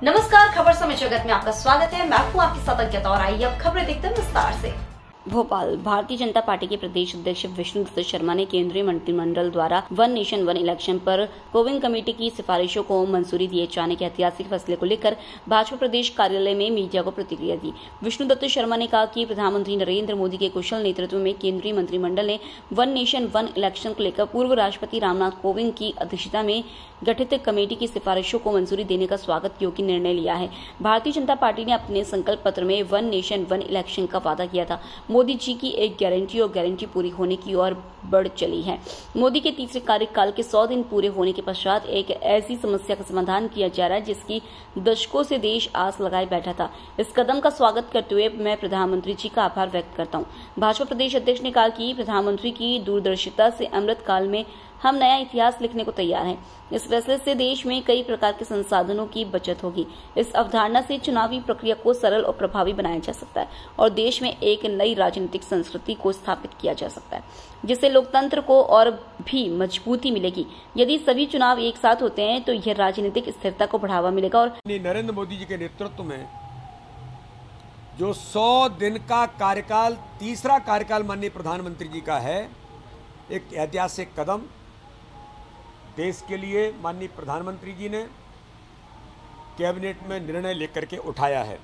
नमस्कार, खबर समय जगत में आपका स्वागत है। मैं हूं आपके साथ अंकिता और आइए अब खबरें देखते हैं विस्तार से। भोपाल भारतीय जनता पार्टी के प्रदेश अध्यक्ष विष्णुदत्त शर्मा ने केंद्रीय मंत्रिमंडल द्वारा वन नेशन वन इलेक्शन पर कोविंद कमेटी की सिफारिशों को मंजूरी दिए जाने के ऐतिहासिक फैसले को लेकर भाजपा प्रदेश कार्यालय में मीडिया को प्रतिक्रिया दी। विष्णुदत्त शर्मा ने कहा कि प्रधानमंत्री नरेंद्र मोदी के कुशल नेतृत्व में केंद्रीय मंत्रिमंडल ने वन नेशन वन इलेक्शन को लेकर पूर्व राष्ट्रपति रामनाथ कोविंद की अध्यक्षता में गठित कमेटी की सिफारिशों को मंजूरी देने का स्वागत योग्य निर्णय लिया है। भारतीय जनता पार्टी ने अपने संकल्प पत्र में वन नेशन वन इलेक्शन का वादा किया था। मोदी जी की एक गारंटी और गारंटी पूरी होने की ओर बढ़ चली है। मोदी के तीसरे कार्यकाल के 100 दिन पूरे होने के पश्चात एक ऐसी समस्या का समाधान किया जा रहा है जिसकी दशकों से देश आस लगाए बैठा था। इस कदम का स्वागत करते हुए मैं प्रधानमंत्री जी का आभार व्यक्त करता हूं। भाजपा प्रदेश अध्यक्ष ने कहा कि प्रधानमंत्री की दूरदर्शिता से अमृत काल में हम नया इतिहास लिखने को तैयार हैं। इस फैसले से देश में कई प्रकार के संसाधनों की बचत होगी। इस अवधारणा से चुनावी प्रक्रिया को सरल और प्रभावी बनाया जा सकता है और देश में एक नई राजनीतिक संस्कृति को स्थापित किया जा सकता है, जिससे लोकतंत्र को और भी मजबूती मिलेगी। यदि सभी चुनाव एक साथ होते हैं तो यह राजनीतिक स्थिरता को बढ़ावा मिलेगा। और नरेंद्र मोदी जी के नेतृत्व में जो 100 दिन का कार्यकाल, तीसरा कार्यकाल माननीय प्रधानमंत्री जी का है, एक ऐतिहासिक कदम देश के लिए माननीय प्रधानमंत्री जी ने कैबिनेट में निर्णय लेकर के उठाया है।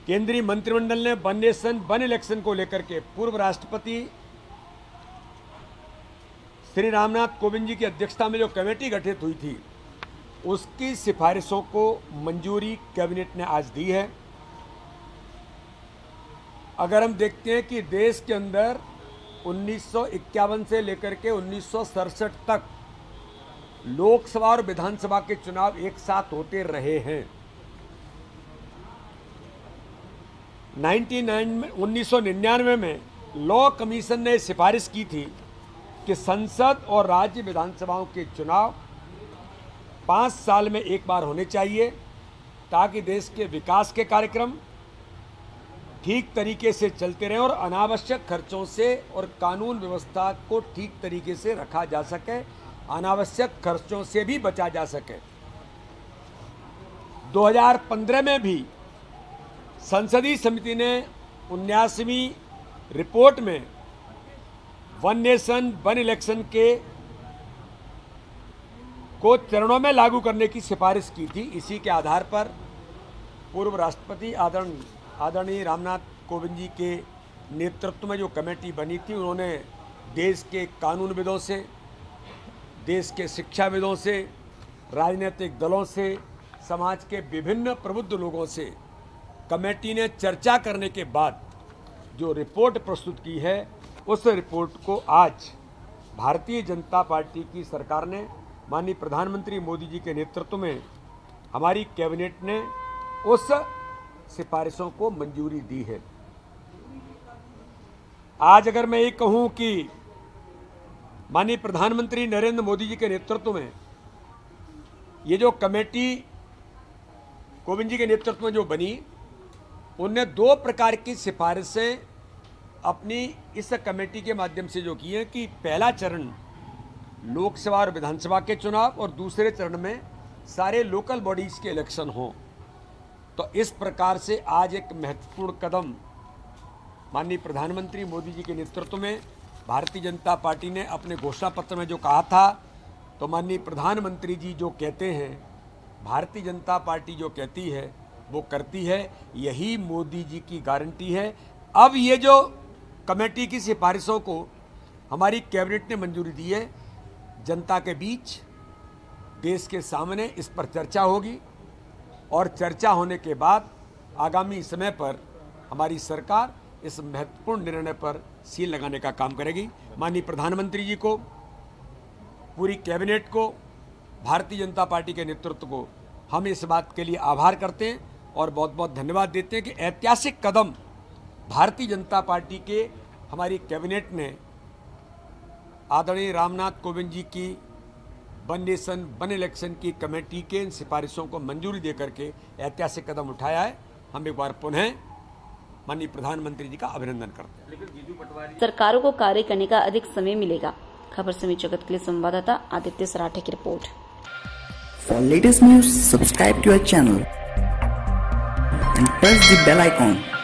केंद्रीय मंत्रिमंडल ने वन नेशन वन इलेक्शन को लेकर के पूर्व राष्ट्रपति श्री रामनाथ कोविंद जी की अध्यक्षता में जो कमेटी गठित हुई थी, उसकी सिफारिशों को मंजूरी कैबिनेट ने आज दी है। अगर हम देखते हैं कि देश के अंदर 1951 से लेकर के 1967 तक लोकसभा और विधानसभा के चुनाव एक साथ होते रहे हैं। 1999 में लॉ कमीशन ने सिफारिश की थी कि संसद और राज्य विधानसभाओं के चुनाव 5 साल में एक बार होने चाहिए, ताकि देश के विकास के कार्यक्रम ठीक तरीके से चलते रहें और अनावश्यक खर्चों से और कानून व्यवस्था को ठीक तरीके से रखा जा सके, अनावश्यक खर्चों से भी बचा जा सके। 2015 में भी संसदीय समिति ने 79वीं रिपोर्ट में वन नेशन वन इलेक्शन को चरणों में लागू करने की सिफारिश की थी। इसी के आधार पर पूर्व राष्ट्रपति आदरणीय रामनाथ कोविंद जी के नेतृत्व में जो कमेटी बनी थी, उन्होंने देश के कानूनविदों से, देश के शिक्षाविदों से, राजनीतिक दलों से, समाज के विभिन्न प्रबुद्ध लोगों से कमेटी ने चर्चा करने के बाद जो रिपोर्ट प्रस्तुत की है, उस रिपोर्ट को आज भारतीय जनता पार्टी की सरकार ने माननीय प्रधानमंत्री मोदी जी के नेतृत्व में हमारी कैबिनेट ने उस सिफारिशों को मंजूरी दी है। आज अगर मैं ये कहूं कि माननीय प्रधानमंत्री नरेंद्र मोदी जी के नेतृत्व में ये जो कमेटी कोविंद जी के नेतृत्व में जो बनी, उनने 2 प्रकार की सिफारिशें अपनी इस कमेटी के माध्यम से जो की है कि पहला चरण लोकसभा और विधानसभा के चुनाव और दूसरे चरण में सारे लोकल बॉडीज के इलेक्शन हों। तो इस प्रकार से आज एक महत्वपूर्ण कदम माननीय प्रधानमंत्री मोदी जी के नेतृत्व में भारतीय जनता पार्टी ने अपने घोषणा पत्र में जो कहा था, तो माननीय प्रधानमंत्री जी जो कहते हैं, भारतीय जनता पार्टी जो कहती है वो करती है, यही मोदी जी की गारंटी है। अब ये जो कमेटी की सिफारिशों को हमारी कैबिनेट ने मंजूरी दी है, जनता के बीच, देश के सामने इस पर चर्चा होगी और चर्चा होने के बाद आगामी समय पर हमारी सरकार इस महत्वपूर्ण निर्णय पर सील लगाने का काम करेगी। माननीय प्रधानमंत्री जी को, पूरी कैबिनेट को, भारतीय जनता पार्टी के नेतृत्व को हम इस बात के लिए आभार करते हैं और बहुत बहुत धन्यवाद देते हैं कि ऐतिहासिक कदम भारतीय जनता पार्टी के हमारी कैबिनेट ने आदरणीय रामनाथ कोविंद जी की वन नेशन वन इलेक्शन की कमेटी के इन सिफारिशों को मंजूरी देकर के ऐतिहासिक कदम उठाया है। हम एक बार पुनः माननीय प्रधानमंत्री जी का अभिनंदन करते हैं। सरकारों को कार्य करने का अधिक समय मिलेगा। खबर समय जगत के लिए संवाददाता आदित्य सराठे की report. For latest news, subscribe to our channel and press the bell icon.